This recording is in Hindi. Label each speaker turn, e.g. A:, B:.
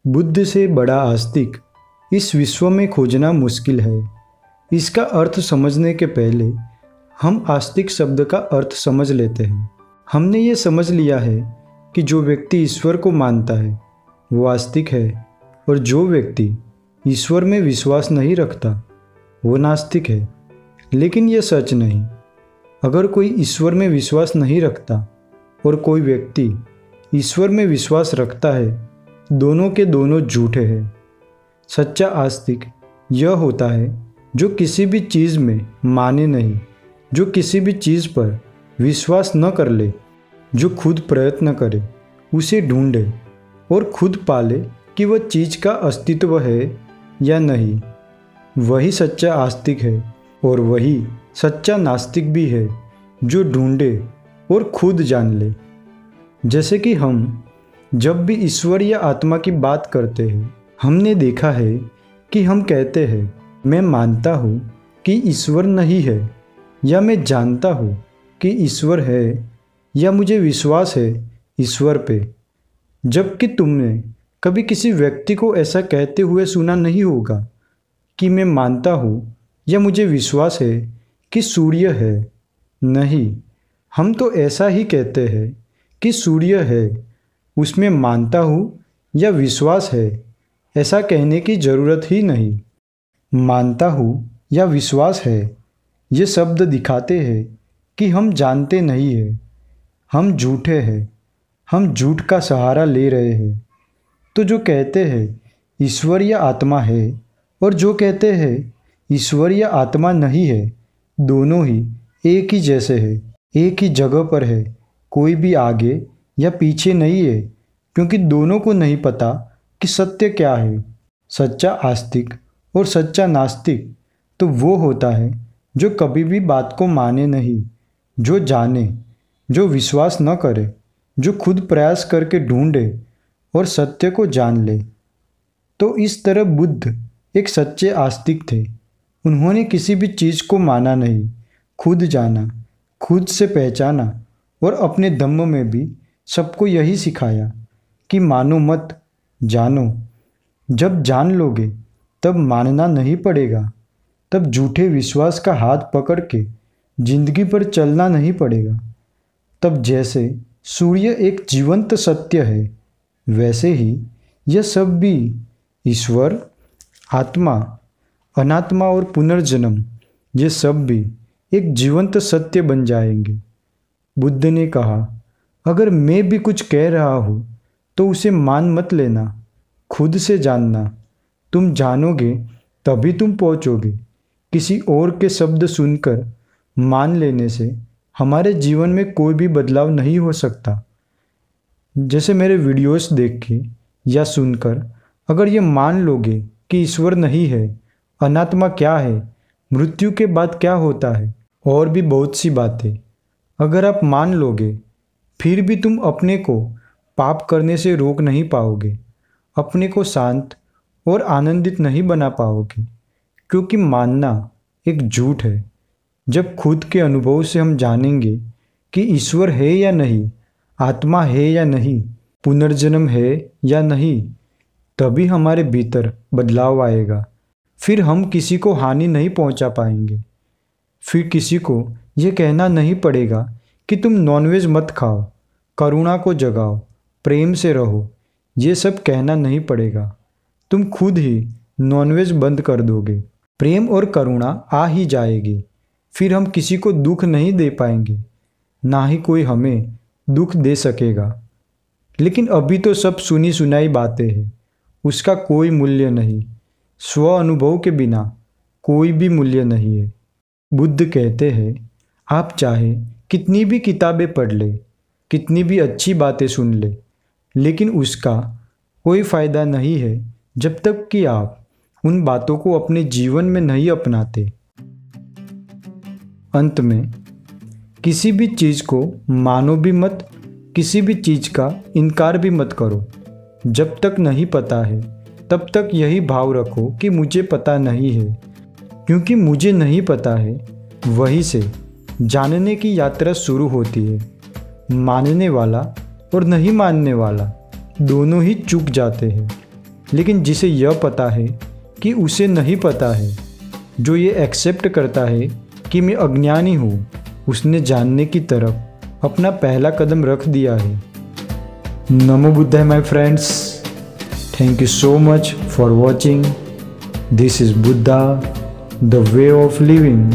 A: बुद्ध से बड़ा आस्तिक इस विश्व में खोजना मुश्किल है। इसका अर्थ समझने के पहले हम आस्तिक शब्द का अर्थ समझ लेते हैं। हमने ये समझ लिया है कि जो व्यक्ति ईश्वर को मानता है वो आस्तिक है और जो व्यक्ति ईश्वर में विश्वास नहीं रखता वो नास्तिक है। लेकिन ये सच नहीं। अगर कोई ईश्वर में विश्वास नहीं रखता और कोई व्यक्ति ईश्वर में विश्वास रखता है, दोनों के दोनों झूठे हैं। सच्चा आस्तिक यह होता है जो किसी भी चीज़ में माने नहीं, जो किसी भी चीज़ पर विश्वास न कर ले, जो खुद प्रयत्न करे, उसे ढूंढे और खुद पाले कि वह चीज़ का अस्तित्व है या नहीं। वही सच्चा आस्तिक है और वही सच्चा नास्तिक भी है जो ढूंढे और खुद जान ले। जैसे कि हम जब भी ईश्वर या आत्मा की बात करते हैं, हमने देखा है कि हम कहते हैं मैं मानता हूँ कि ईश्वर नहीं है, या मैं जानता हूँ कि ईश्वर है, या मुझे विश्वास है ईश्वर पे। जबकि तुमने कभी किसी व्यक्ति को ऐसा कहते हुए सुना नहीं होगा कि मैं मानता हूँ या मुझे विश्वास है कि सूर्य है। नहीं, हम तो ऐसा ही कहते हैं कि सूर्य है, उसमें मानता हूँ या विश्वास है ऐसा कहने की ज़रूरत ही नहीं। मानता हूँ या विश्वास है ये शब्द दिखाते हैं कि हम जानते नहीं हैं, हम झूठे हैं, हम झूठ का सहारा ले रहे हैं। तो जो कहते हैं ईश्वर या आत्मा है और जो कहते हैं ईश्वर या आत्मा नहीं है, दोनों ही एक ही जैसे है, एक ही जगह पर है। कोई भी आगे या पीछे नहीं है, क्योंकि दोनों को नहीं पता कि सत्य क्या है। सच्चा आस्तिक और सच्चा नास्तिक तो वो होता है जो कभी भी बात को माने नहीं, जो जाने, जो विश्वास न करे, जो खुद प्रयास करके ढूंढे और सत्य को जान ले। तो इस तरह बुद्ध एक सच्चे आस्तिक थे। उन्होंने किसी भी चीज़ को माना नहीं, खुद जाना, खुद से पहचाना और अपने धम्म में भी सबको यही सिखाया कि मानो मत, जानो। जब जान लोगे तब मानना नहीं पड़ेगा, तब झूठे विश्वास का हाथ पकड़ के जिंदगी पर चलना नहीं पड़ेगा। तब जैसे सूर्य एक जीवंत सत्य है, वैसे ही यह सब भी ईश्वर, आत्मा, अनात्मा और पुनर्जन्म, ये सब भी एक जीवंत सत्य बन जाएंगे। बुद्ध ने कहा, अगर मैं भी कुछ कह रहा हूँ तो उसे मान मत लेना, खुद से जानना। तुम जानोगे तभी तुम पहुँचोगे। किसी और के शब्द सुनकर मान लेने से हमारे जीवन में कोई भी बदलाव नहीं हो सकता। जैसे मेरे वीडियोस देख के या सुनकर अगर ये मान लोगे कि ईश्वर नहीं है, अनात्मा क्या है, मृत्यु के बाद क्या होता है, और भी बहुत सी बातें अगर आप मान लोगे, फिर भी तुम अपने को पाप करने से रोक नहीं पाओगे, अपने को शांत और आनंदित नहीं बना पाओगे, क्योंकि मानना एक झूठ है। जब खुद के अनुभव से हम जानेंगे कि ईश्वर है या नहीं, आत्मा है या नहीं, पुनर्जन्म है या नहीं, तभी हमारे भीतर बदलाव आएगा। फिर हम किसी को हानि नहीं पहुंचा पाएंगे। फिर किसी को यह कहना नहीं पड़ेगा कि तुम नॉनवेज मत खाओ, करुणा को जगाओ, प्रेम से रहो। ये सब कहना नहीं पड़ेगा। तुम खुद ही नॉनवेज बंद कर दोगे, प्रेम और करुणा आ ही जाएगी। फिर हम किसी को दुख नहीं दे पाएंगे, ना ही कोई हमें दुख दे सकेगा। लेकिन अभी तो सब सुनी सुनाई बातें हैं, उसका कोई मूल्य नहीं। स्व अनुभव के बिना कोई भी मूल्य नहीं है। बुद्ध कहते हैं, आप चाहे कितनी भी किताबें पढ़ ले, कितनी भी अच्छी बातें सुन ले, लेकिन उसका कोई फ़ायदा नहीं है जब तक कि आप उन बातों को अपने जीवन में नहीं अपनाते। अंत में किसी भी चीज़ को मानो भी मत, किसी भी चीज़ का इनकार भी मत करो। जब तक नहीं पता है तब तक यही भाव रखो कि मुझे पता नहीं है, क्योंकि मुझे नहीं पता है वहीं से जानने की यात्रा शुरू होती है। मानने वाला और नहीं मानने वाला दोनों ही चूक जाते हैं। लेकिन जिसे यह पता है कि उसे नहीं पता है, जो ये एक्सेप्ट करता है कि मैं अज्ञानी हूँ, उसने जानने की तरफ अपना पहला कदम रख दिया है। नमो बुद्धाय my friends, thank you so much for watching. This is Buddha, the way of living.